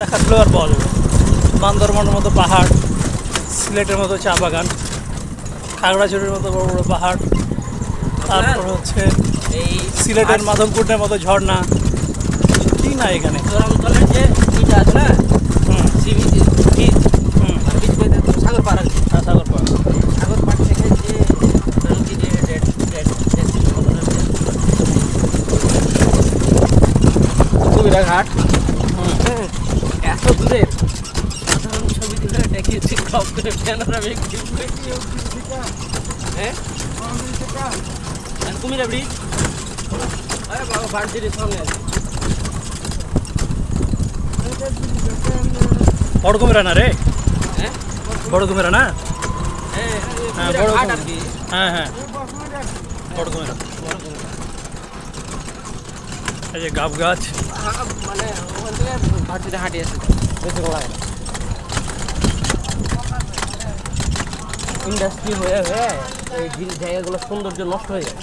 দেখাচ্ছিল আর বল বান্দরবনের মতো পাহাড়, সিলেটের মতো চা বাগান, খাগড়াছড়ির মতো বড় বড় পাহাড়, তারপর হচ্ছে এই সিলেটের মাধবকুণ্ডের মতো ঝর্ণা, কি না এখানে। অঞ্চলের যে ইটা আছে না, হুম সি বিচ, বিচ হুম বিচ বলতে সাগর পাড় আর কি। হ্যাঁ, সাগর পাড়। সাগর পাড় থেকে যে নদী যে কবিরাঘাট, হ্যাঁ, এত দূরের সাধারণ ছবি তুলে দেখিয়েছি সব করে প্যানোরামিক ভিউ। হ্যাঁ কুমিরা ব্রিজ, আরে বাবা ভারতীয় সামনে আছে। বড় কুমিরা না রে, হ্যাঁ বড় কুমিরা না। হ্যাঁ হ্যাঁ, বড় বড় ঘাট আর কি। হ্যাঁ হ্যাঁ, বড় কুমিরা। এই যে গাব গাছ, মানে ওখান থেকে ভারতীয় হাঁটি আছে বেশি লাগে না। ইন্ডাস্ট্রি হয়ে হয়ে এই জায়গাগুলো সৌন্দর্য নষ্ট হয়ে যায়।